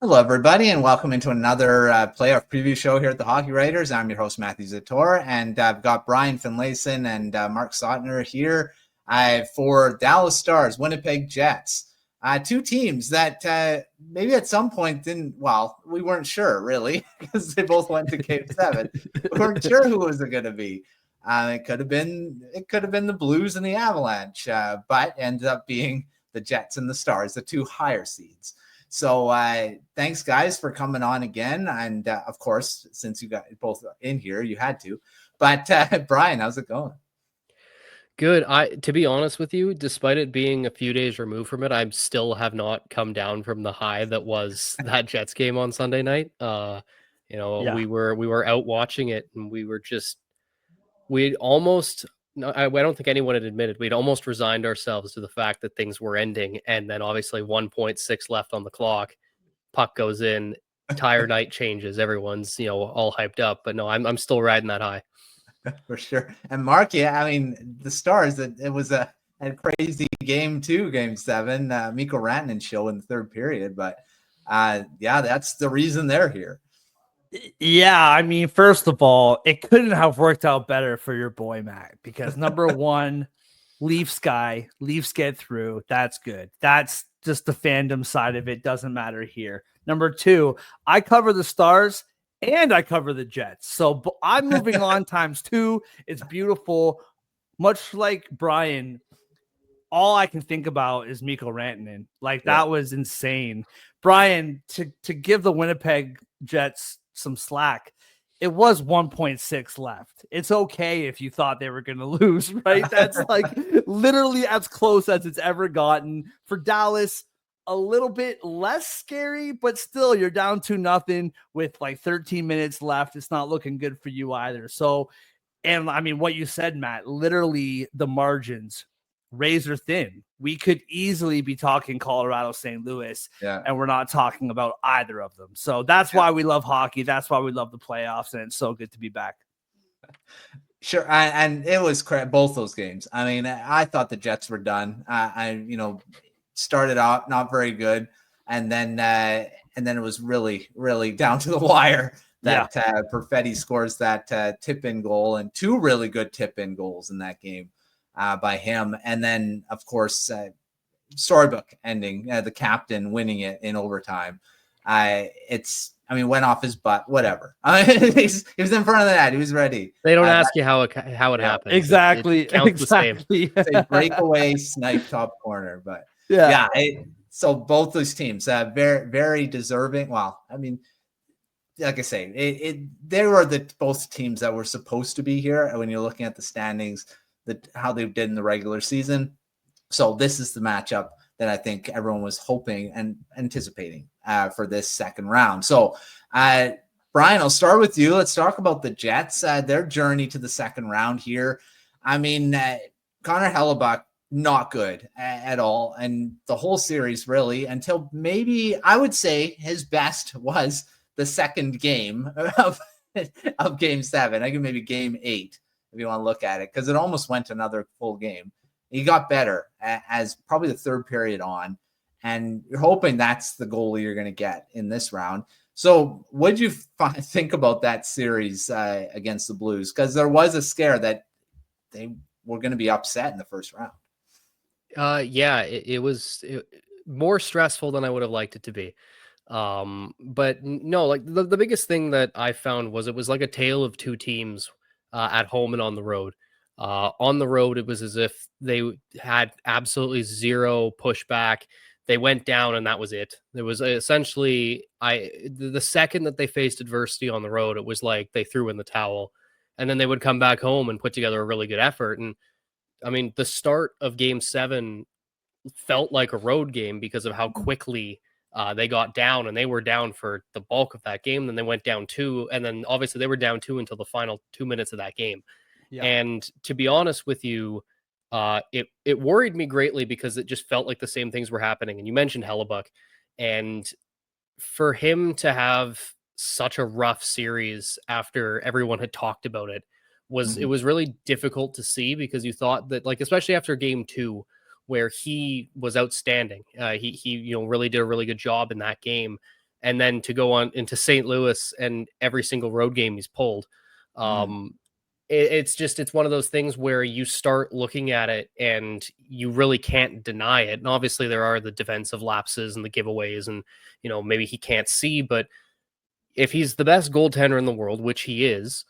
Hello, everybody, and welcome into another playoff preview show here at the Hockey Writers. I'm your host, Matthew Zator, and I've got Brian Finlayson and Marc Sautter here for Dallas Stars, Winnipeg Jets. Two teams that maybe at some point we weren't sure, really, because they both went to Game 7. We weren't sure who was it going to be. It could have been the Blues and the Avalanche, but ended up being the Jets and the Stars, the two higher seeds. So thanks, guys, for coming on again. And, of course, since you got both in here, you had to. But, Brian, how's it going? Good. To be honest with you, despite it being a few days removed from it, I still have not come down from the high that was that Jets game on Sunday night. We were out watching it, and we'd almost – no, I don't think anyone had admitted we'd almost resigned ourselves to the fact that things were ending, and then obviously 1.6 left on the clock, puck goes in, entire night changes, everyone's all hyped up. But no, I'm still riding that high for sure. And Marc, yeah, I mean the Stars, it was a crazy game too, Game 7. Mikko Rantanen show in the third period, but that's the reason they're here. Yeah, I mean, first of all, it couldn't have worked out better for your boy Matt, because number one, Leafs get through. That's good. That's just the fandom side of it. Doesn't matter here. Number two, I cover the Stars and I cover the Jets. So I'm moving on times two. It's beautiful. Much like Brian, all I can think about is Mikko Rantanen. That was insane. Brian, to give the Winnipeg Jets some slack, it was 1.6 left. It's okay if you thought they were going to lose, right? That's literally as close as it's ever gotten. For Dallas, a little bit less scary, but still you're down 2-0 with 13 minutes left. It's not looking good for you either. So, and I mean, what you said, Matt, literally the margins razor thin. We could easily be talking Colorado, St. Louis, and we're not talking about either of them. So that's why we love hockey. That's why we love the playoffs, and it's so good to be back. Sure, and it was both those games. I mean, I thought the Jets were done. Started out not very good, and then it was really, really down to the wire. That Perfetti scores that tip-in goal, and two really good tip-in goals in that game. By him, and then of course storybook ending, the captain winning it in overtime. Went off his butt, whatever. He was in front of the net, he was ready. They don't ask you how it happened. Exactly. It counts the same. It's a breakaway snipe top corner, but so both those teams very, very deserving. Well, I mean, like I say, they were both teams that were supposed to be here when you're looking at the standings, how they did in the regular season. So this is the matchup that I think everyone was hoping and anticipating for this second round. So, Brian, I'll start with you. Let's talk about the Jets, their journey to the second round here. I mean, Connor Hellebuyck, not good at all. And the whole series, really, until maybe I would say his best was the second game of Game 7. I think maybe Game 8. If you want to look at it, because it almost went another full game. He got better as probably the third period on, and you're hoping that's the goalie you're going to get in this round. So what did you think about that series against the Blues? Because there was a scare that they were going to be upset in the first round. It was more stressful than I would have liked it to be. But no, the biggest thing that I found was it was like a tale of two teams at home and on the road. On the road, it was as if they had absolutely zero pushback. They went down and that was it. There was essentially, the second that they faced adversity on the road, it was like they threw in the towel, and then they would come back home and put together a really good effort. And I mean, the start of Game 7 felt like a road game because of how quickly they got down, and they were down for the bulk of that game. Then they went down 2, and then obviously they were down 2 until the final 2 minutes of that game. Yeah. And to be honest with you, it worried me greatly because it just felt like the same things were happening. And you mentioned Hellebuyck, and for him to have such a rough series after everyone had talked about it it was really difficult to see, because you thought that, especially after Game 2, where he was outstanding. He really did a really good job in that game. and then to go on into St. Louis and every single road game he's pulled. It's one of those things where you start looking at it and you really can't deny it. And obviously there are the defensive lapses and the giveaways and, maybe he can't see, but if he's the best goaltender in the world, which he is,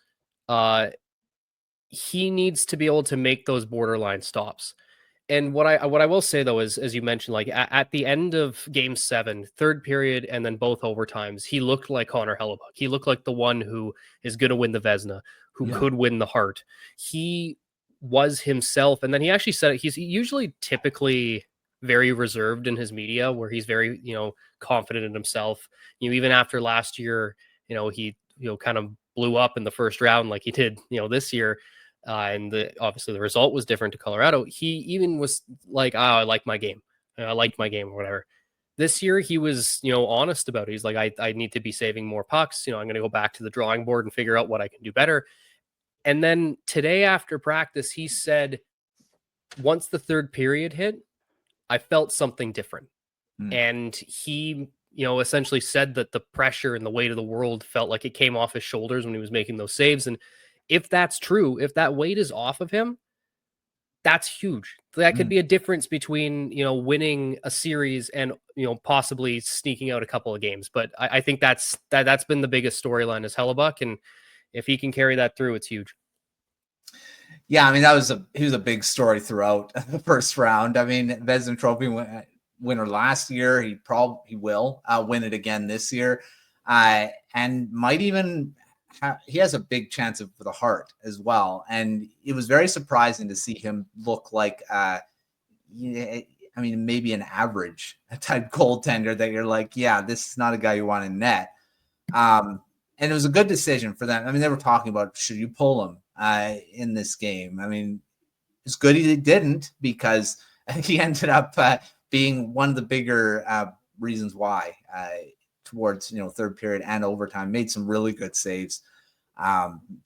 he needs to be able to make those borderline stops. And what I will say though is, as you mentioned, like at the end of Game 7, third period, and then both overtimes, he looked like Connor Hellebuck. He looked like the one who is going to win the Vezina, who could win the Hart. He was himself, and then he actually said it. He's usually typically very reserved in his media, where he's very confident in himself. Even after last year, he kind of blew up in the first round like he did this year. And obviously the result was different to Colorado. He even was like, I like my game. I liked my game or whatever. This year he was, honest about it. He's like, I need to be saving more pucks. I'm going to go back to the drawing board and figure out what I can do better. And then today after practice, he said, once the third period hit, I felt something different. And he, essentially said that the pressure and the weight of the world felt like it came off his shoulders when he was making those saves. And if that's true, if that weight is off of him, that's huge. That could be a difference between, winning a series and, possibly sneaking out a couple of games. But I think that's been the biggest storyline is Hellebuck. And if he can carry that through, it's huge. Yeah. I mean, he was a big story throughout the first round. I mean, Vezina Trophy winner last year. He will win it again this year. And might even, he has a big chance for the Hart as well. And it was very surprising to see him look like, maybe an average type goaltender that you're like, yeah, this is not a guy you want in net. And it was a good decision for them. I mean, they were talking about, should you pull him in this game? I mean, it's good he didn't, because he ended up being one of the bigger reasons why towards, third period and overtime, made some really good saves.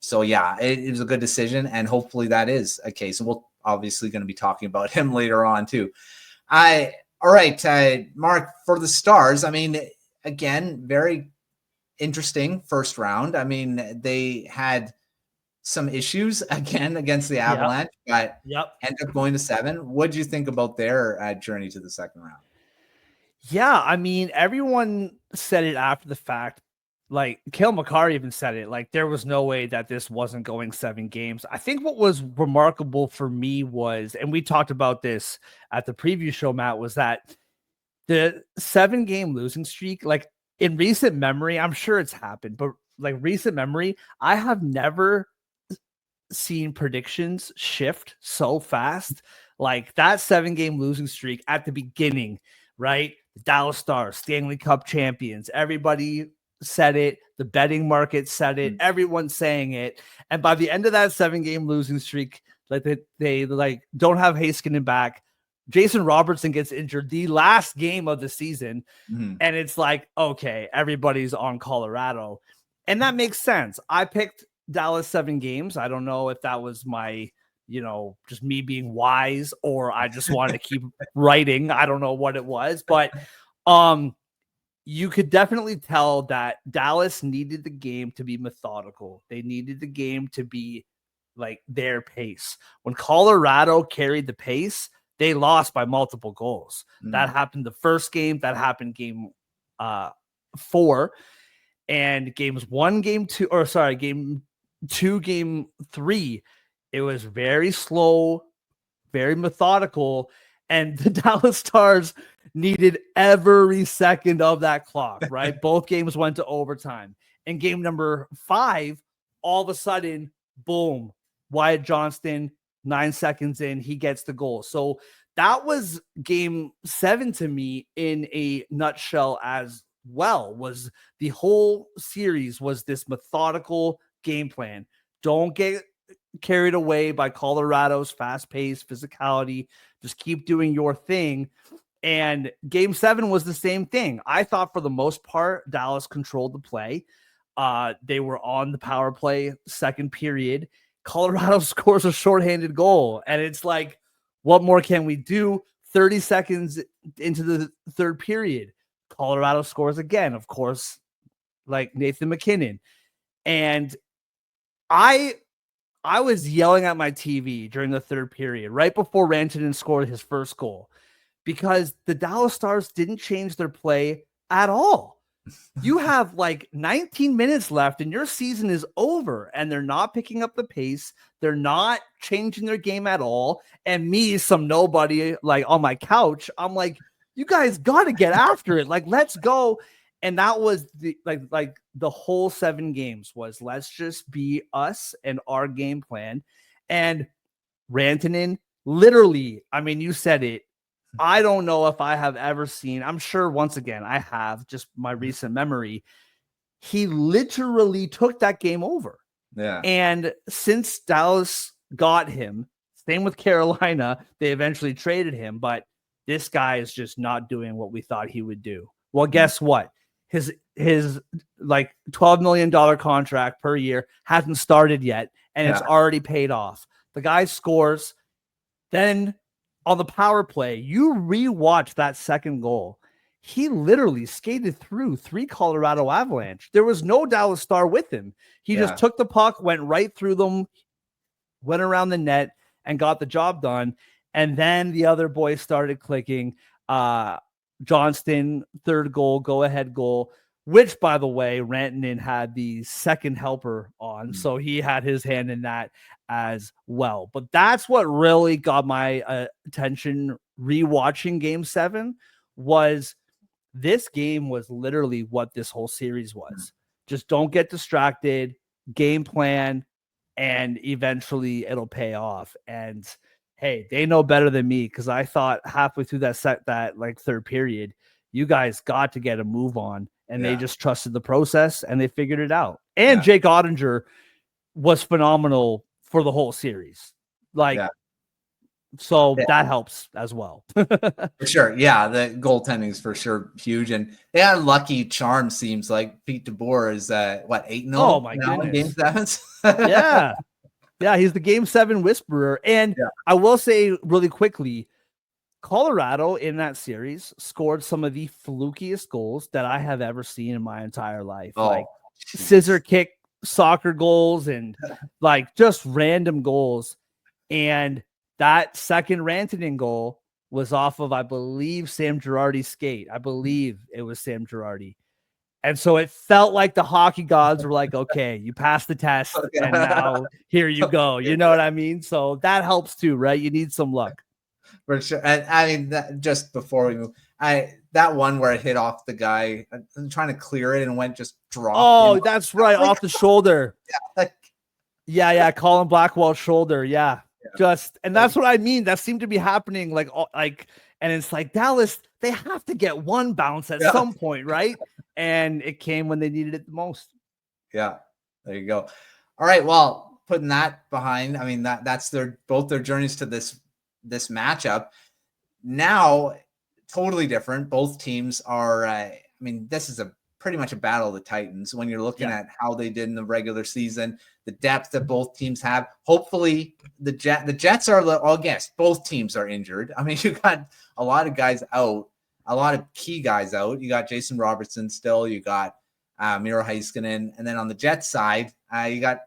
So yeah, it was a good decision, and hopefully that is a case. And we're obviously going to be talking about him later on too. All right, Marc, for the Stars, I mean, again, very interesting first round. I mean, they had some issues again against the Avalanche, but ended up going to 7. What did you think about their journey to the second round? Yeah, I mean, everyone said it after the fact. Like, Cale Makar even said it. Like, there was no way that this wasn't going 7 games. I think what was remarkable for me was, and we talked about this at the preview show, Matt, was that the 7-game losing streak, like in recent memory, I'm sure it's happened, but like recent memory, I have never seen predictions shift so fast. Like that 7-game losing streak at the beginning, right? The Dallas Stars, Stanley Cup champions, everybody said it. The betting market said it. Everyone's saying it. And by the end of that 7-game losing streak, like they like don't have Heiskanen back. Jason Robertson gets injured the last game of the season. And it's like, okay, everybody's on Colorado. And that makes sense. I picked Dallas 7 games. I don't know if that was my, just me being wise, or I just wanted to keep writing. I don't know what it was, but you could definitely tell that Dallas needed the game to be methodical. They needed the game to be like their pace. When Colorado carried the pace, they lost by multiple goals. That happened the first game. That happened game 4. And game 2, game 3, it was very slow, very methodical. And the Dallas Stars needed every second of that clock, right? Both games went to overtime. And game number 5, all of a sudden, boom, Wyatt Johnston, 9 seconds in, he gets the goal. So that was game 7 to me in a nutshell as well. Was the whole series was this methodical game plan. Don't get carried away by Colorado's fast-paced physicality. Just keep doing your thing. And game 7 was the same thing. I thought for the most part, Dallas controlled the play. They were on the power play second period. Colorado scores a shorthanded goal. And it's like, what more can we do? 30 seconds into the third period, Colorado scores again, of course, like Nathan McKinnon. And I was yelling at my TV during the third period, right before Rantanen scored his first goal, because the Dallas Stars didn't change their play at all. You have like 19 minutes left and your season is over, and they're not picking up the pace. They're not changing their game at all. And me, some nobody, like on my couch, I'm like, you guys got to get after it. Like, let's go. And that was the like the whole 7 games was, let's just be us and our game plan. And Rantanen, literally, I mean, you said it. I don't know if I have ever seen, I'm sure once again I have, just my recent memory. He literally took that game over. Yeah. And since Dallas got him, same with Carolina, they eventually traded him, but this guy is just not doing what we thought he would do. Well, guess what? His like $12 million contract per year hasn't started yet, and it's already paid off. The guy scores. Then on the power play, you rewatch that second goal. He literally skated through 3 Colorado Avalanche. There was no Dallas Star with him. He just took the puck, went right through them, went around the net, and got the job done. And then the other boys started clicking. Johnston, third goal, go-ahead goal, which, by the way, Rantanen had the second helper on, so he had his hand in that as well. But that's what really got my attention rewatching Game 7, was this game was literally what this whole series was. Just don't get distracted, game plan, and eventually it'll pay off. And hey, they know better than me, because I thought halfway through that like third period, you guys got to get a move on, and they just trusted the process and they figured it out. And Jake Ottinger was phenomenal for the whole series. So that helps as well. For sure. Yeah, the goaltending is for sure huge. And lucky charm seems like Pete DeBoer is 8-0. Oh my goodness. Game 7s. Yeah, he's the Game 7 whisperer. And I will say really quickly, Colorado in that series scored some of the flukiest goals that I have ever seen in my entire life. Scissor kick soccer goals and like just random goals. And that second Rantanen goal was off of, I believe, Sam Girardi's skate. I believe it was Sam Girardi. And so it felt like the hockey gods were like, okay, you passed the test, and now here you go. You know what I mean? So that helps too, right? You need some luck. For sure. And I mean, just before we move, that one where it hit off the guy, I'm trying to clear it and went just drop. Oh, that's right, off the shoulder. Yeah, Colin Blackwell's shoulder. Yeah. And that's what I mean. That seemed to be happening and it's like Dallas, they have to get one bounce at some point, right? And it came when they needed it the most. Yeah, there you go. All right, well, putting that behind, I mean, that's both their journeys to this matchup. Now, totally different. Both teams are, this is pretty much a battle of the Titans when you're looking at how they did in the regular season, the depth that both teams have. Hopefully the Jets are, I guess both teams are injured. I mean, you got a lot of guys out, a lot of key guys out. You got Jason Robertson still, you got Miro Heiskanen, and then on the Jets side, you got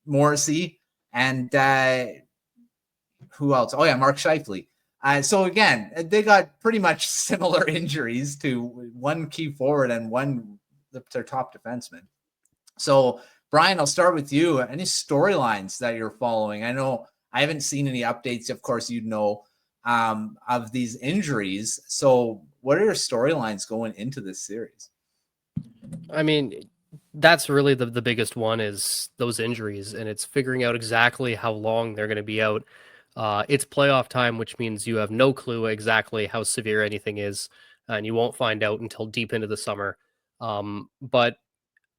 Morrissey and who else? Oh yeah, Mark Scheifele. So again, they got pretty much similar injuries to one key forward and their top defenseman. So Brian, I'll start with you. Any storylines that you're following? I know I haven't seen any updates. Of course, of these injuries. So what are your storylines going into this series? I mean, that's really the biggest one, is those injuries, and it's figuring out exactly how long they're going to be out. It's playoff time, which means you have no clue exactly how severe anything is, and you won't find out until deep into the summer. But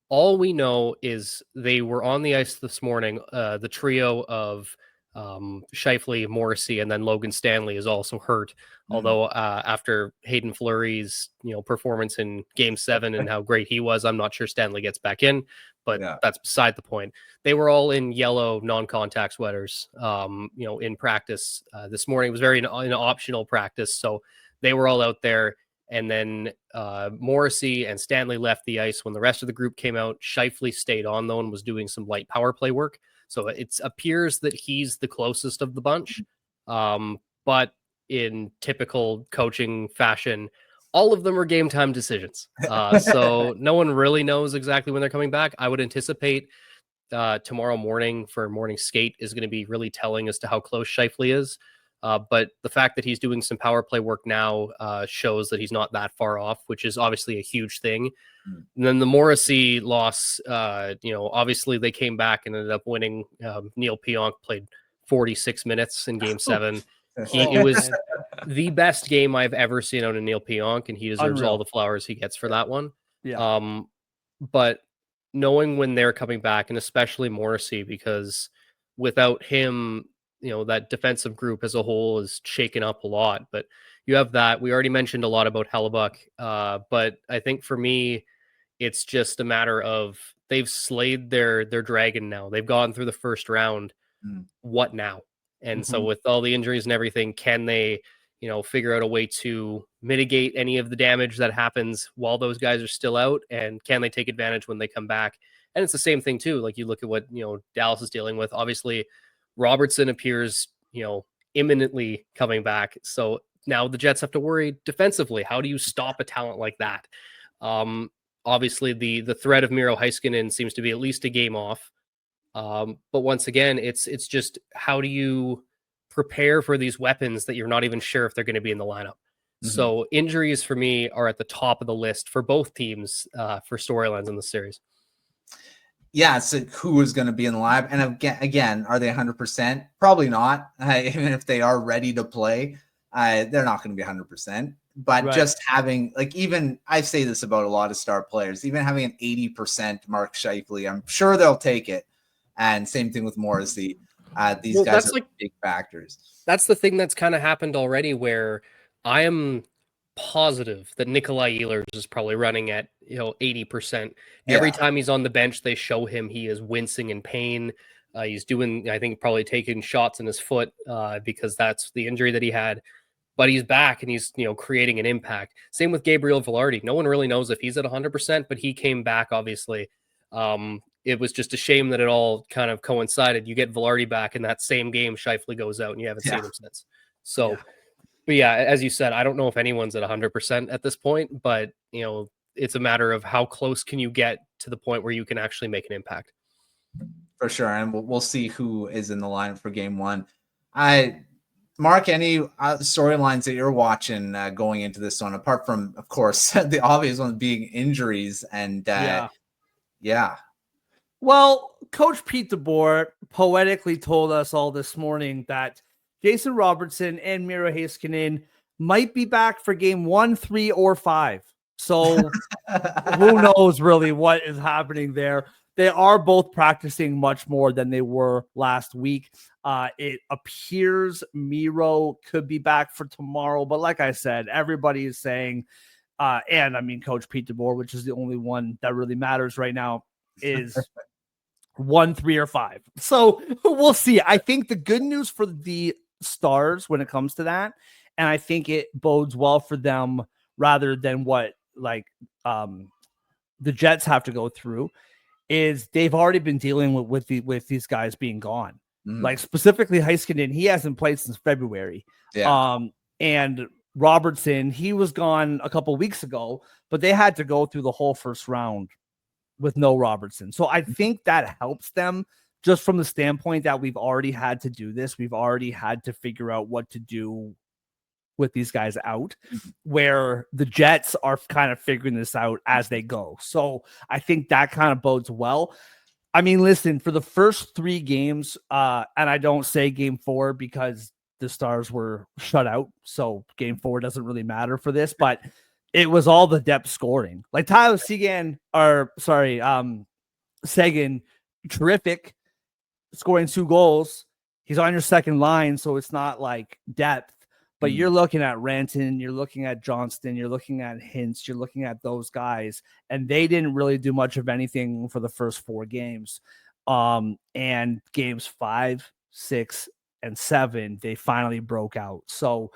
all we know is they were on the ice this morning. The trio of Scheifele, Morrissey, and then Logan Stanley is also hurt. Although after Hayden Fleury's performance in Game 7 and how great he was, I'm not sure Stanley gets back in. But that's beside the point. They were all in yellow non-contact sweaters, in practice this morning. It was very an optional practice, so they were all out there. And then Morrissey and Stanley left the ice when the rest of the group came out. Scheifele stayed on, though, and was doing some light power play work. So it appears that he's the closest of the bunch. But in typical coaching fashion, all of them are game time decisions. So no one really knows exactly when they're coming back. I would anticipate tomorrow morning for morning skate is going to be really telling as to how close Scheifele is. But the fact that he's doing some power play work now shows that he's not that far off, which is obviously a huge thing. And then the Morrissey loss, obviously they came back and ended up winning. Neil Pionk played 46 minutes in Game 7. It was the best game I've ever seen out of Neil Pionk, and he deserves all the flowers he gets for that one. Yeah. But knowing when they're coming back, and especially Morrissey, because without him, that defensive group as a whole is shaken up a lot. But you have that. We already mentioned a lot about Hellebuck, but I think for me, it's just a matter of they've slayed their dragon now. They've gone through the first round. What now? And so with all the injuries and everything, can they, figure out a way to mitigate any of the damage that happens while those guys are still out? And can they take advantage when they come back? And it's the same thing too. Like you look at what, Dallas is dealing with. Obviously, Robertson appears, imminently coming back. So now the Jets have to worry defensively. How do you stop a talent like that? Obviously, the threat of Miro Heiskanen seems to be at least a game off. But once again, it's just how do you prepare for these weapons that you're not even sure if they're going to be in the lineup? So injuries for me are at the top of the list for both teams for storylines in the series. Yeah, so who is going to be in the lineup? And again, are they 100%? Probably not. Even if they are ready to play, they're not going to be 100%. But just having, even I say this about a lot of star players, even having an 80% Mark Scheifele, I'm sure they'll take it. And same thing with Morrissey. These guys are big factors. That's the thing that's kind of happened already, where I am positive that Nikolai Ehlers is probably running at 80%. Every time he's on the bench, they show him he is wincing in pain. He's doing, I think, probably taking shots in his foot because that's the injury that he had. But he's back and he's creating an impact. Same with Gabriel Velarde. No one really knows if he's at 100%, but he came back obviously. It was just a shame that it all kind of coincided. You get Velarde back in that same game, Scheifele goes out and you haven't seen him since. So. But yeah, as you said, I don't know if anyone's at 100% at this point, but it's a matter of how close can you get to the point where you can actually make an impact. For sure, and we'll see who is in the lineup for Game 1. Mark, any storylines that you're watching going into this one, apart from, of course, the obvious one being injuries and Well, Coach Pete DeBoer poetically told us all this morning that Jason Robertson and Miro Heiskanen might be back for Game 1, 3, or 5. So who knows really what is happening there. They are both practicing much more than they were last week. It appears Miro could be back for tomorrow. But like I said, everybody is saying, and I mean, Coach Pete DeBoer, which is the only one that really matters right now, is 1, 3, or 5. So we'll see. I think the good news for the Stars when it comes to that, and I think it bodes well for them rather than what the Jets have to go through, is they've already been dealing with these guys being gone. Like specifically Heiskanen, he hasn't played since February. And Robertson, he was gone a couple weeks ago, but they had to go through the whole first round with no Robertson. So I think that helps them just from the standpoint that we've already had to do this. We've already had to figure out what to do with these guys out, where the Jets are kind of figuring this out as they go. So I think that kind of bodes well. I mean, listen, for the first 3 games, and I don't say Game 4 because the Stars were shut out. So Game 4 doesn't really matter for this, but it was all the depth scoring. Like Tyler Seguin, terrific, scoring 2 goals. He's on your second line, so it's not like depth. But you're looking at Ranton, you're looking at Johnston, you're looking at Hintz, you're looking at those guys, and they didn't really do much of anything for the first 4 games. And games 5, 6, and 7, they finally broke out. So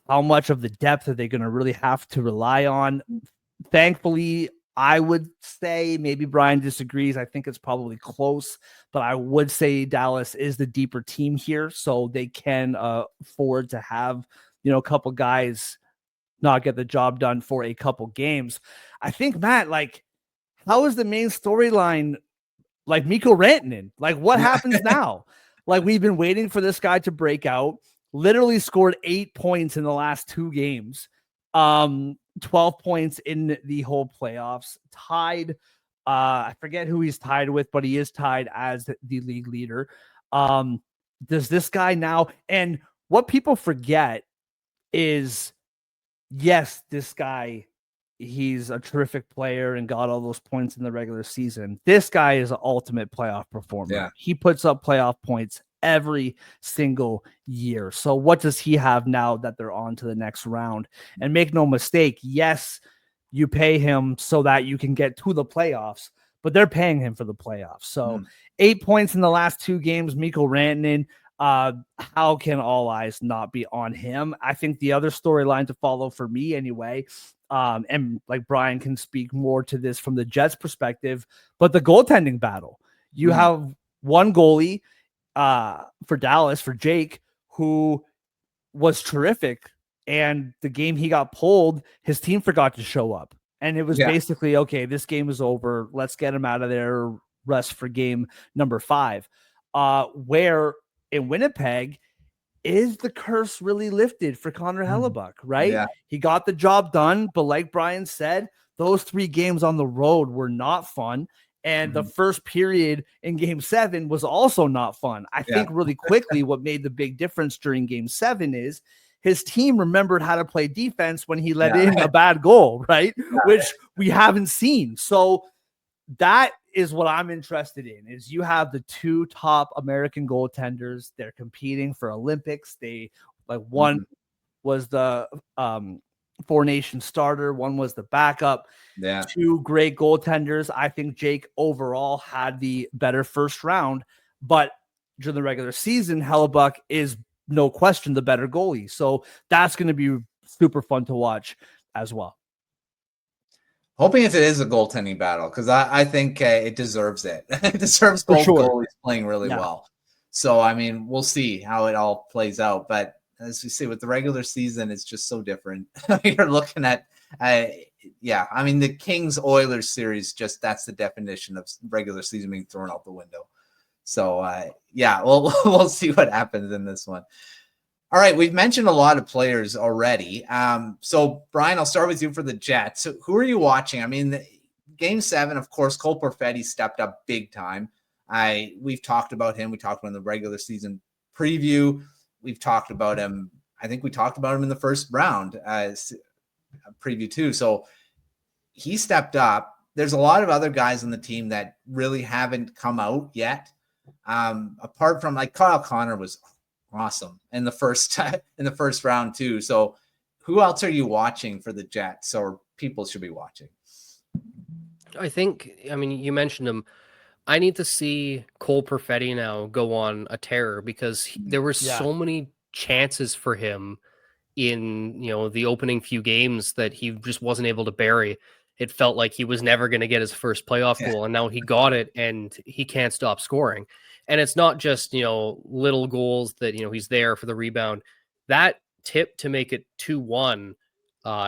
how much of the depth are they going to really have to rely on? Thankfully, I would say, maybe Brian disagrees, I think it's probably close, but I would say Dallas is the deeper team here, so they can afford to have, a couple guys not get the job done for a couple games. I think, Matt, like, how is the main storyline like Mikko Rantanen? Like, what happens now? Like, we've been waiting for this guy to break out, literally scored 8 points in the last 2 games, 12 points in the whole playoffs, tied. I forget who he's tied with, but he is tied as the league leader. Does this guy now, and what people forget is, yes, this guy, he's a terrific player and got all those points in the regular season. This guy is an ultimate playoff performer. Yeah. He puts up playoff points every single year. So what does he have now that they're on to the next round? And make no mistake, yes, you pay him so that you can get to the playoffs, but they're paying him for the playoffs. So 8 points in the last 2 games, Mikko Rantanen. How can all eyes not be on him? I think the other storyline to follow for me anyway, and like Brian can speak more to this from the Jets perspective, but the goaltending battle. You have one goalie for Dallas, for Jake, who was terrific, and the game he got pulled, his team forgot to show up. And it was basically, okay, this game is over. Let's get him out of there, rest for game number 5. Where in Winnipeg, is the curse really lifted for Connor Hellebuck, right? Yeah. He got the job done, but like Brian said, those 3 games on the road were not fun. And the first period in game 7 was also not fun. I think really quickly what made the big difference during game 7 is his team remembered how to play defense when he let in a bad goal, right? Which we haven't seen. So that is what I'm interested in, is you have the 2 top American goaltenders. They're competing for Olympics. They like one was the 4-nation starter. One was the backup. Yeah. 2 great goaltenders. I think Jake overall had the better first round, but during the regular season, Hellebuck is no question the better goalie. So that's going to be super fun to watch as well. Hoping if it is a goaltending battle, because I think it deserves it. It deserves both goalies playing really well. So, I mean, we'll see how it all plays out. But as we see with the regular season, it's just so different. You're looking at, I mean, the Kings-Oilers series, just that's the definition of regular season being thrown out the window. So, we'll see what happens in this one. All right, we've mentioned a lot of players already. So, Brian, I'll start with you for the Jets. So who are you watching? I mean, Game 7, of course, Cole Perfetti stepped up big time. We've talked about him. We talked about him in the regular season preview. We've talked about him. I think we talked about him in the first round preview too. So he stepped up. There's a lot of other guys on the team that really haven't come out yet. Apart from like Kyle Connor was awesome in the first round too. So who else are you watching for the Jets, or people should be watching? I mean, you mentioned him. I need to see Cole Perfetti now go on a tear, because there were so many chances for him in, the opening few games that he just wasn't able to bury. It felt like he was never going to get his first playoff goal, and now he got it, and he can't stop scoring. And it's not just, little goals that, he's there for the rebound. That tip to make it 2-1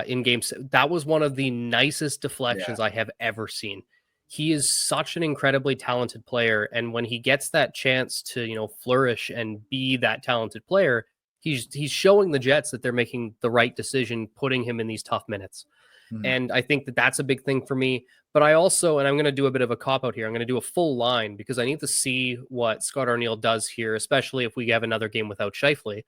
in game 7, that was one of the nicest deflections I have ever seen. He is such an incredibly talented player. And when he gets that chance to, flourish and be that talented player, he's showing the Jets that they're making the right decision, putting him in these tough minutes. And I think that that's a big thing for me. But I also, and I'm going to do a bit of a cop-out here, I'm going to do a full line, because I need to see what Scott Arniel does here, especially if we have another game without Scheifele.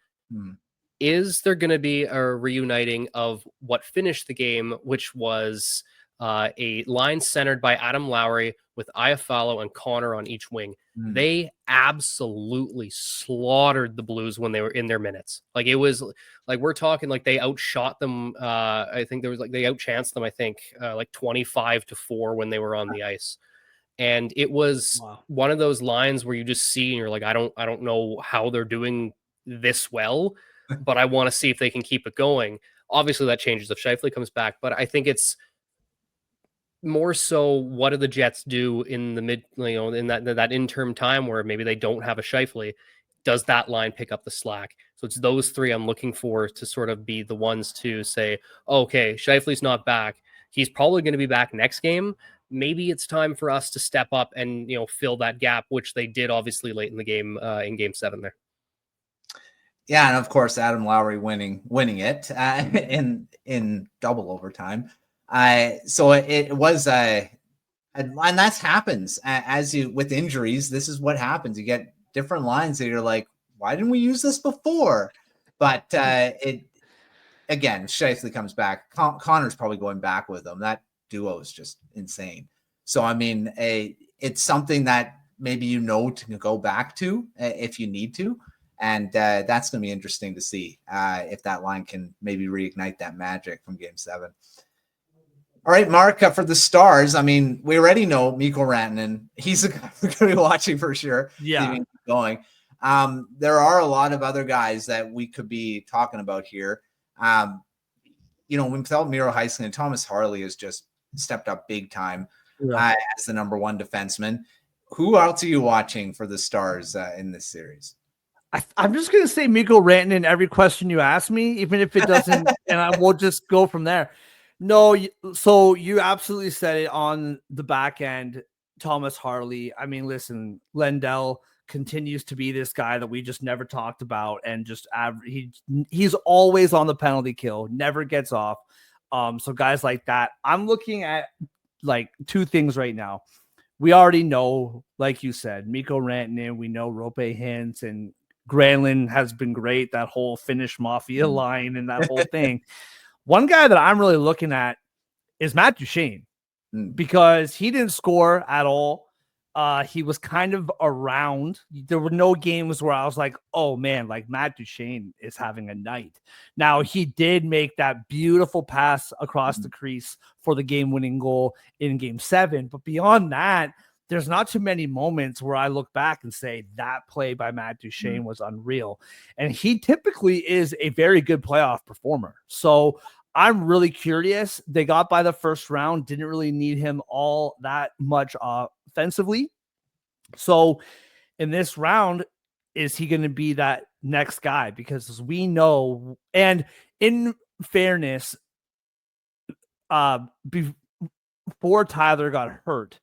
Is there going to be a reuniting of what finished the game, which was a line centered by Adam Lowry with Iafallo and Connor on each wing? They absolutely slaughtered the Blues when they were in their minutes. Like, it was like, we're talking like they outshot them. I think there was they outchanced them, I think like 25-4 when they were on the ice. And it was one of those lines where you just see and you're like, I don't know how they're doing this well. but I want to see if they can keep it going. Obviously, that changes if Scheifele comes back, but I think it's more so what do the Jets do in the in that interim time where maybe they don't have a Scheifele? Does that line pick up the slack? So it's those three I'm looking for to sort of be the ones to say, okay, Scheifele's not back. He's probably going to be back next game. Maybe it's time for us to step up and, fill that gap, which they did obviously late in the game, in game 7 there. Yeah. And of course, Adam Lowry winning it in double overtime. So it was and that happens as you with injuries. This is what happens. You get different lines that you're like, why didn't we use this before? But again, Scheifele comes back. Connor's probably going back with them. That duo is just insane. So I mean, it's something that maybe to go back to if you need to. And that's going to be interesting to see if that line can maybe reignite that magic from game 7. All right, Mark, for the Stars, I mean, we already know Mikko Rantanen. He's a guy we're going to be watching for sure. Yeah. Going. There are a lot of other guys that we could be talking about here. Without Miro Heiskanen, Thomas Harley has just stepped up big time as the number 1 defenseman. Who else are you watching for the Stars in this series? I'm just going to say Mikko Rantanen every question you ask me, even if it doesn't, and I will just go from there. No, so you absolutely said it on the back end, Thomas Harley. I mean, listen, Lendl continues to be this guy that we just never talked about, and just he's always on the penalty kill, never gets off. So guys like that, I'm looking at like 2 things right now. We already know, like you said, Mikko Rantanen. We know Rope Hintz and Granlund has been great. That whole Finnish Mafia line and that whole thing. One guy that I'm really looking at is Matt Duchene because he didn't score at all. He was kind of around. There were no games where I was like, oh man, like Matt Duchene is having a night. Now he did make that beautiful pass across the crease for the game-winning goal in game 7. But beyond that, there's not too many moments where I look back and say that play by Matt Duchene was unreal. And he typically is a very good playoff performer. So I'm really curious. They got by the first round, didn't really need him all that much offensively. So in this round, is he going to be that next guy? Because we know, and in fairness, before Tyler got hurt,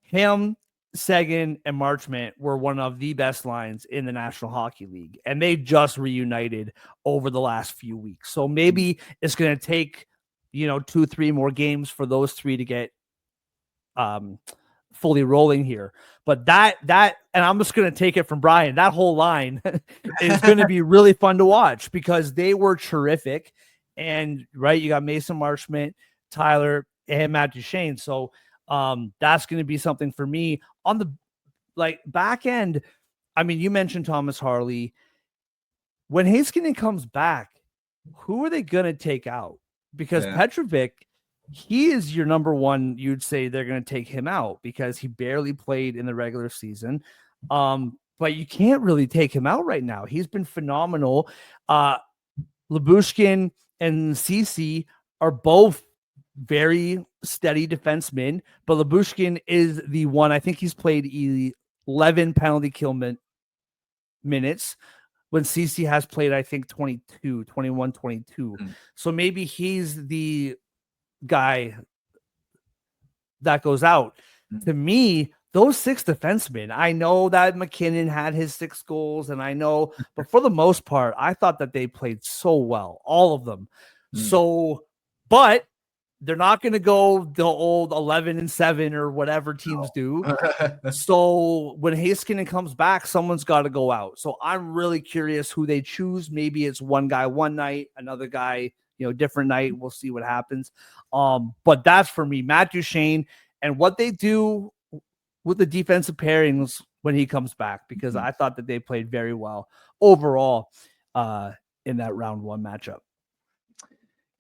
him, Seguin, and Marchment were one of the best lines in the National Hockey League, and they just reunited over the last few weeks. So maybe it's going to take, 2-3 more games for those 3 to get fully rolling here. But that, and I'm just going to take it from Brian, that whole line is going to be really fun to watch because they were terrific. And you got Mason Marchment, Tyler, and Matt Duchene. So that's going to be something for me on the back end. I mean, you mentioned Thomas Harley. When Heiskanen comes back, who are they going to take out? Because Petrovic, he is your number 1. You'd say they're going to take him out because he barely played in the regular season. But you can't really take him out right now. He's been phenomenal. Lyubushkin and Ceci are both very steady defensemen, but Lyubushkin is the one. I think he's played 11 penalty kill minutes when Ceci has played, I think 21, 22. So maybe he's the guy that goes out. To me, those 6 defensemen, I know that McKinnon had his 6 goals, and I know, but for the most part, I thought that they played so well, all of them. So, but they're not going to go the old 11-7 or whatever teams do. So when Heiskanen comes back, someone's got to go out. So I'm really curious who they choose. Maybe it's one guy one night, another guy, different night. We'll see what happens. But that's for me, Matt Duchene, and what they do with the defensive pairings when he comes back, because I thought that they played very well overall in that round 1 matchup.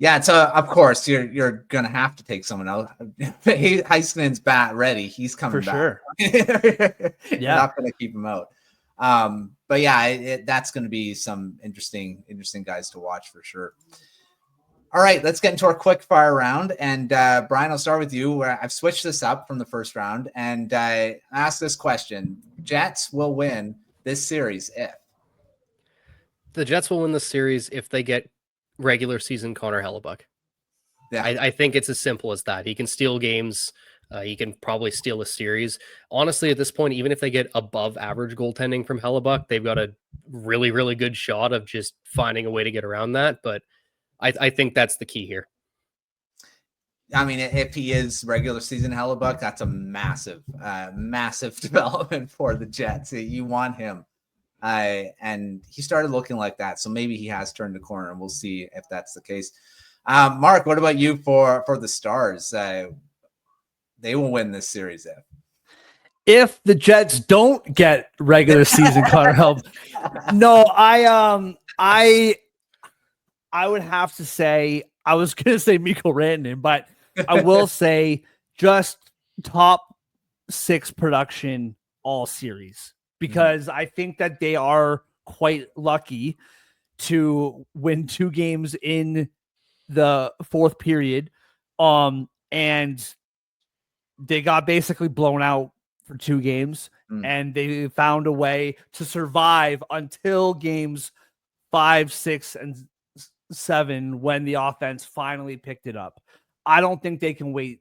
Yeah, so of course you're gonna have to take someone else. Heiskanen's ready. He's coming for back. Sure. You're not gonna keep him out. But yeah, that's going to be some interesting guys to watch for sure. All right, let's get into our quick fire round. And Brian, I'll start with you. I've switched this up from the first round, and I asked this question: Jets will win this series if the Jets will win the series if they get regular season Connor Hellebuyck. Yeah. I think it's as simple as that. He can steal games. He can probably steal a series. Honestly, at this point, even if they get above average goaltending from Hellebuyck, they've got a really, really good shot of just finding a way to get around that. But I think that's the key here. I mean, if he is regular season Hellebuyck, that's a massive development for the Jets. You want him. And he started looking like that. So maybe he has turned the corner, and we'll see if that's the case. Mark, what about you for the Stars? They will win this series if the Jets don't get regular season Connor Hellebuyck. No, I would have to say, I was going to say Mikko Rantanen, but I will say just top 6 production all series, because I think that they are quite lucky to win 2 games in the 4th period. And they got basically blown out for 2 games, and they found a way to survive until games 5, 6, and 7 when the offense finally picked it up. I don't think they can wait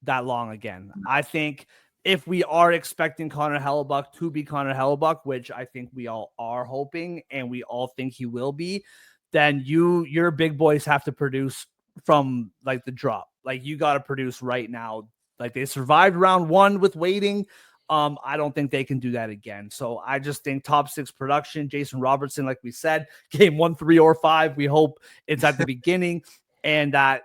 that long again. I think if we are expecting Connor Hellebuyck to be Connor Hellebuyck, which I think we all are hoping and we all think he will be, then your big boys have to produce from like the drop. Like, you got to produce right now. Like, they survived round 1 with waiting. I don't think they can do that again. So I just think top 6 production, Jason Robertson, like we said, game 1, 3, or 5. We hope it's at the beginning, and that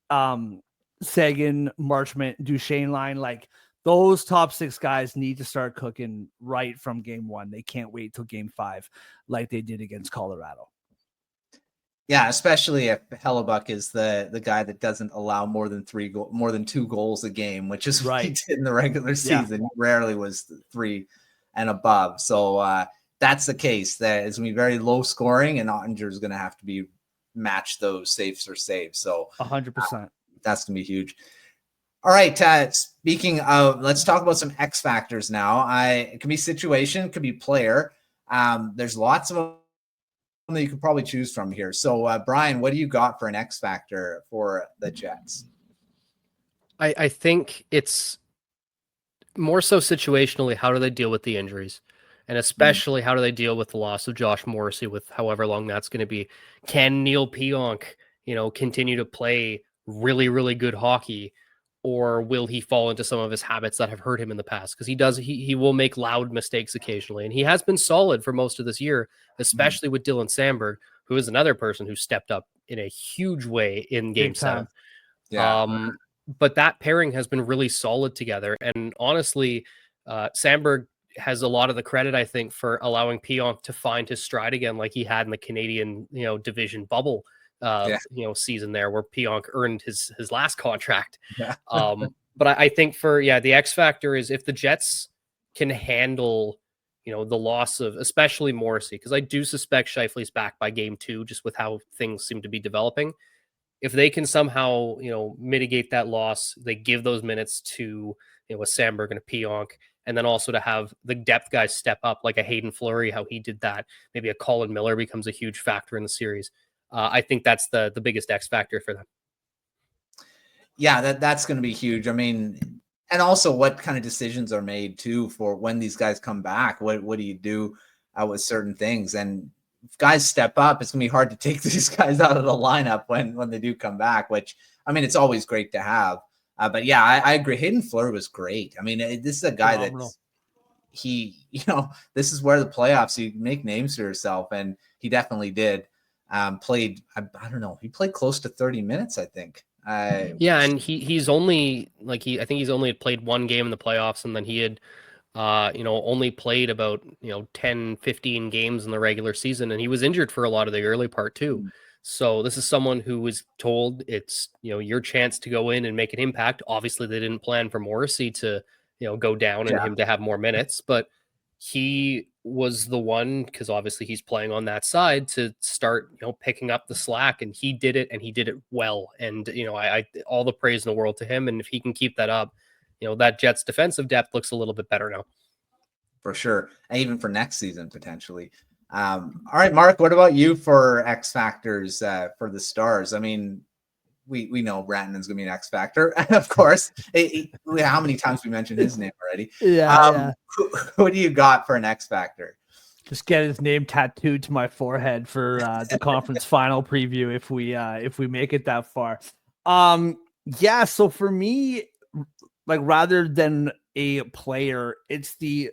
Sagan, Marchment, Duchesne line, like those top 6 guys need to start cooking right from game 1. They can't wait till game 5 like they did against Colorado. Yeah, especially if Hellebuyck is the guy that doesn't allow more than 2 goals a game, which is what he did in the regular season. He rarely was 3 and above. So that's the case. That it's going to be very low scoring, and Ottinger is going to have to be match those saves for saves. So 100%. That's going to be huge. All right. Speaking of, let's talk about some X factors now. It could be situation, it could be player. There's lots of them that you could probably choose from here. So, Brian, what do you got for an X factor for the Jets? I think it's more so situationally, how do they deal with the injuries? And especially how do they deal with the loss of Josh Morrissey with however long that's going to be? Can Neil Pionk, continue to play really, really good hockey, or will he fall into some of his habits that have hurt him in the past? Because he will make loud mistakes occasionally, and he has been solid for most of this year, especially with Dylan Samberg, who is another person who stepped up in a huge way in Game 7. Yeah. But that pairing has been really solid together, and honestly, Samberg has a lot of the credit, I think, for allowing Pionk to find his stride again, like he had in the Canadian, division bubble season there, where Pionk earned his last contract. Yeah. But I think the X factor is if the Jets can handle, the loss of especially Morrissey, because I do suspect Scheifele's back by game 2, just with how things seem to be developing. If they can somehow, mitigate that loss, they give those minutes to, a Samberg and a Pionk, and then also to have the depth guys step up, like a Hayden Fleury, how he did that. Maybe a Colin Miller becomes a huge factor in the series. I think that's the biggest X factor for them. Yeah, that's going to be huge. I mean, and also what kind of decisions are made too for when these guys come back. What do you do with certain things? And if guys step up, it's going to be hard to take these guys out of the lineup when they do come back, which, I mean, it's always great to have. But yeah, I agree. Hayden Fleury was great. I mean, this is a guy that's this is where the playoffs, you make names for yourself, and he definitely did. Played, I don't know, he played close to 30 minutes, I think. And he's only I think he's only played 1 game in the playoffs, and then he had only played about 10, 15 games in the regular season, and he was injured for a lot of the early part too. So this is someone who was told it's your chance to go in and make an impact. Obviously, they didn't plan for Morrissey to go down and him to have more minutes, but he was the one, because obviously he's playing on that side, to start, picking up the slack, and he did it, and he did it well. And, I all the praise in the world to him. And if he can keep that up, that Jets defensive depth looks a little bit better now. For sure. And even for next season, potentially. All right, Mark, what about you for X factors for the Stars? I mean, we know Rantanen's going to be an X factor, of course. How many times we mentioned his name already? Yeah. Who do you got for an X factor? Just get his name tattooed to my forehead for the conference final preview if we make it that far. Yeah. So for me, like, rather than a player, it's the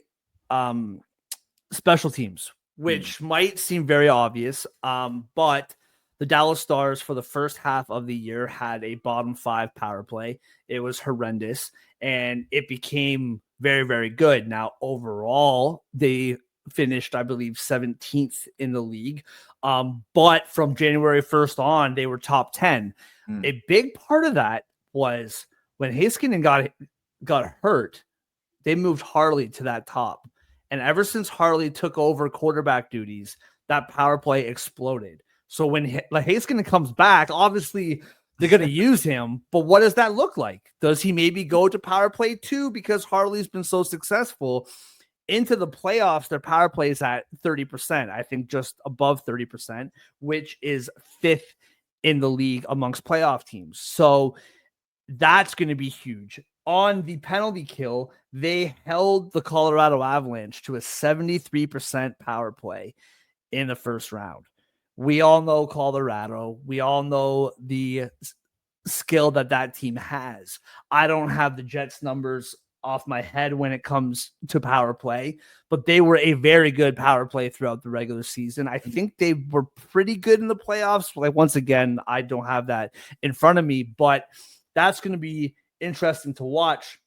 special teams, which might seem very obvious, but the Dallas Stars for the first half of the year had a bottom 5 power play. It was horrendous, and it became very, very good. Now, overall, they finished, I believe, 17th in the league. But from January 1st on, they were top 10. A big part of that was when Heiskanen got hurt, they moved Harley to that top. And ever since Harley took over quarterback duties, that power play exploded. So when Heiskanen comes back, obviously they're going to use him. But what does that look like? Does he maybe go to power play 2 because Harley's been so successful? Into the playoffs, their power play is at 30%. I think just above 30%, which is 5th in the league amongst playoff teams. So that's going to be huge. On the penalty kill, they held the Colorado Avalanche to a 73% power play in the first round. We all know Colorado. We all know the skill that team has. I don't have the Jets numbers off my head when it comes to power play, but they were a very good power play throughout the regular season. I think they were pretty good in the playoffs. Like, once again, I don't have that in front of me, but that's going to be interesting to watch.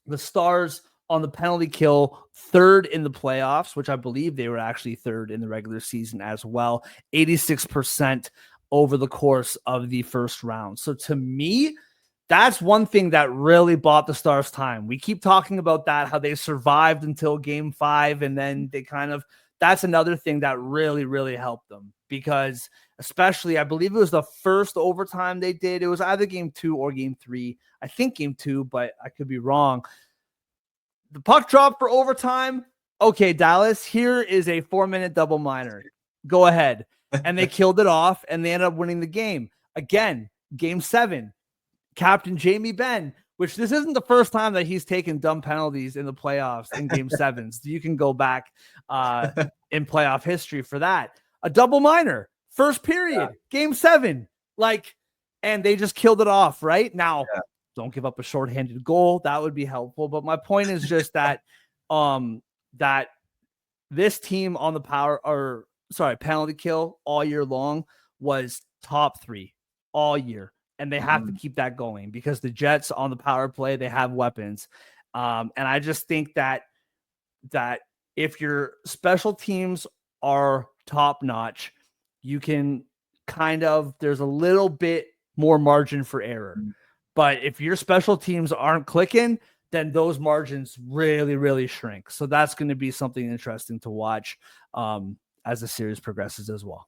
The Stars on the penalty kill, 3rd in the playoffs, which I believe they were actually 3rd in the regular season as well. 86% over the course of the first round. So to me, that's one thing that really bought the Stars time. We keep talking about that, how they survived until game 5, and then they that's another thing that really, really helped them, because especially, I believe it was the first overtime they did. It was either game 2 or game 3. I think game 2, but I could be wrong. The puck dropped for overtime. Okay, Dallas, here is a 4-minute double minor. Go ahead. And they killed it off, and they ended up winning the game. Again, game 7, Captain Jamie Benn, which this isn't the first time that he's taken dumb penalties in the playoffs in game 7s. You can go back in playoff history for that. A double minor, first period, game 7. And they just killed it off, right? Now, don't give up a shorthanded goal. That would be helpful. But my point is just that that this team on the penalty kill all year long was top 3 all year. And they have to keep that going, because the Jets on the power play, they have weapons. And I just think that if your special teams are top notch, you can there's a little bit more margin for error. But if your special teams aren't clicking, then those margins really, really shrink. So that's going to be something interesting to watch as the series progresses as well.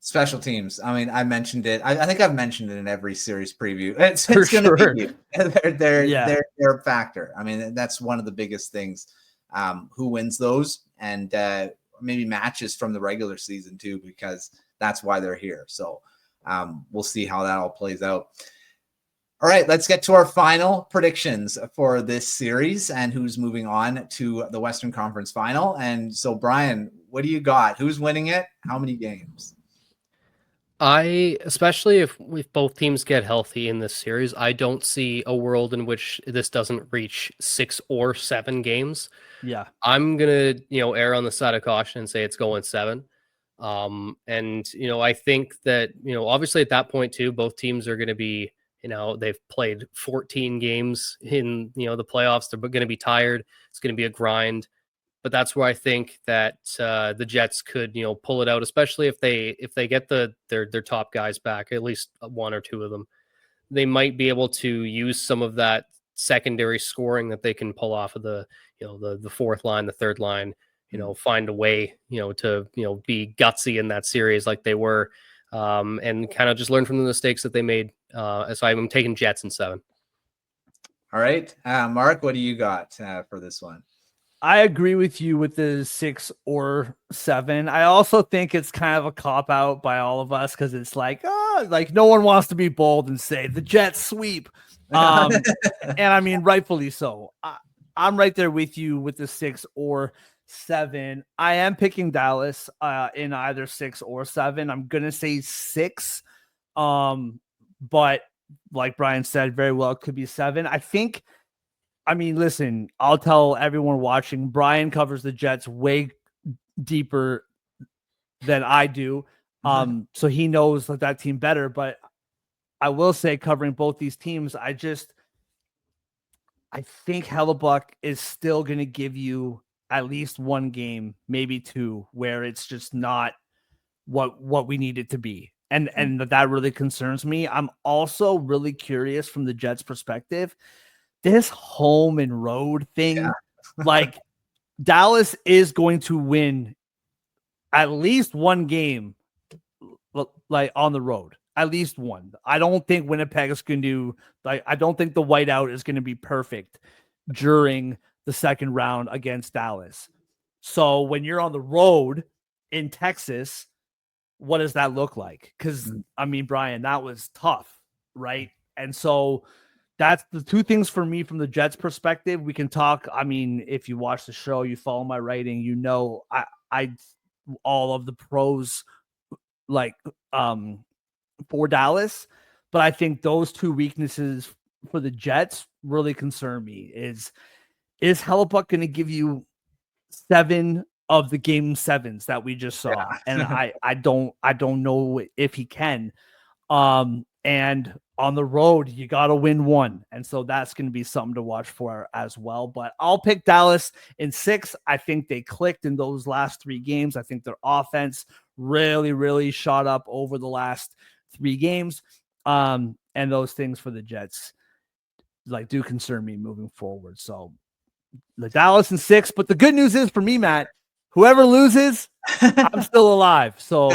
Special teams. I mean, I mentioned it. I think I've mentioned it in every series preview. It's going to be they're a factor. I mean, that's one of the biggest things. Who wins those, and maybe matches from the regular season too, because that's why they're here. So we'll see how that all plays out. All right, let's get to our final predictions for this series and who's moving on to the Western Conference Final. And so, Brian, what do you got? Who's winning it? How many games? Especially if both teams get healthy in this series, I don't see a world in which this doesn't reach 6 or 7 games. Yeah. I'm going to, err on the side of caution and say it's going 7. And, I think that, obviously at that point too, both teams are going to be, they've played 14 games in, the playoffs. They're going to be tired. It's going to be a grind. But that's where I think that the Jets could, pull it out, especially if they get their top guys back, at least 1 or 2 of them. They might be able to use some of that secondary scoring that they can pull off of the fourth line, the third line, find a way, to, be gutsy in that series like they were, and kind of just learn from the mistakes that they made. So I'm taking Jets in 7. All right. Mark, what do you got for this one? I agree with you with the 6 or 7. I also think it's kind of a cop out by all of us because it's like no one wants to be bold and say the Jets sweep. And I mean, rightfully so. I'm right there with you with the 6 or 7. I am picking Dallas in either 6 or 7. I'm gonna say 6. But like Brian said, very well, it could be 7. Listen, I'll tell everyone watching, Brian covers the Jets way deeper than I do. So he knows that team better. But I will say, covering both these teams, I think Hellebuyck is still going to give you at least one game, maybe 2, where it's just not what we need it to be. And that really concerns me. I'm also really curious from the Jets' perspective. This home and road thing, like Dallas is going to win at least one game, like on the road, at least one. I don't think Winnipeg is going to I don't think the whiteout is going to be perfect during the second round against Dallas. So when you're on the road in Texas, what does that look like? Because Brian, that was tough, right? And so that's the 2 things for me from the Jets perspective. We can talk. If you watch the show, you follow my writing, I all of the pros for Dallas, but I think those 2 weaknesses for the Jets really concern me. Is Hellebuyck going to give you 7 of the game 7s that we just saw? Yeah. And I don't know if he can. And on the road, you got to win 1. And so that's going to be something to watch for as well. But I'll pick Dallas in 6. I think they clicked in those last 3 games. I think their offense really, really shot up over the last 3 games. And those things for the Jets do concern me moving forward. So the Dallas in 6. But the good news is for me, Matt, whoever loses, I'm still alive. So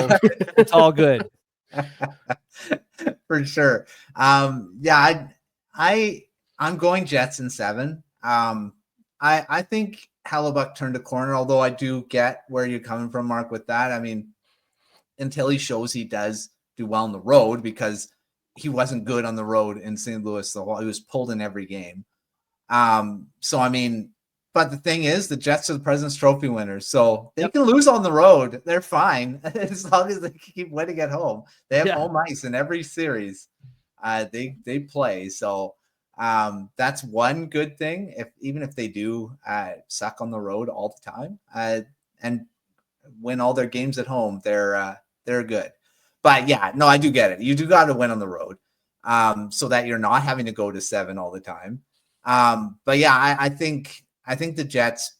it's all good. For sure. I'm going Jets in 7. I think Hellebuyck turned a corner, although I do get where you're coming from, Mark, with that. Until he shows he does do well on the road, because he wasn't good on the road in St. Louis. He was pulled in every game. But the thing is, the Jets are the President's Trophy winners, so they can lose on the road. They're fine as long as they keep winning at home. They have home ice in every series they play. So that's one good thing. Even if they do suck on the road all the time and win all their games at home, they're good. But I do get it. You do got to win on the road so that you're not having to go to 7 all the time. I think the Jets,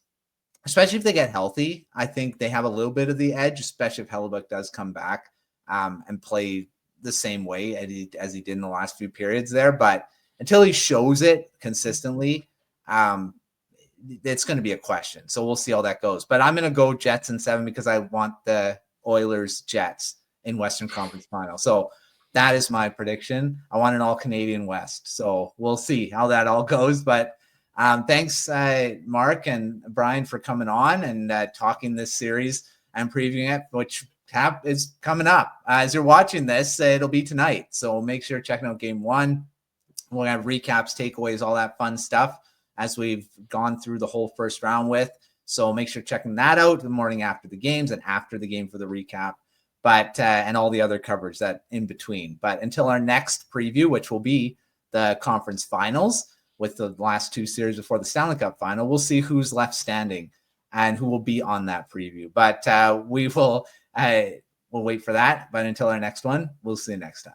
especially if they get healthy, I think they have a little bit of the edge, especially if Hellebuyck does come back and play the same way as he did in the last few periods there. But until he shows it consistently, it's going to be a question. So we'll see how that goes. But I'm going to go Jets in 7 because I want the Oilers Jets in Western Conference Final. So that is my prediction. I want an all-Canadian West. So we'll see how that all goes. But thanks, Mark and Brian, for coming on and talking this series and previewing it, which is coming up. As you're watching this, it'll be tonight. So make sure you're checking out Game 1. We'll have recaps, takeaways, all that fun stuff as we've gone through the whole first round with. So make sure you're checking that out the morning after the games and after the game for the recap. But and all the other coverage that in between. But until our next preview, which will be the conference finals with the last 2 series before the Stanley Cup final, we'll see who's left standing and who will be on that preview. But we'll wait for that. But until our next one, we'll see you next time.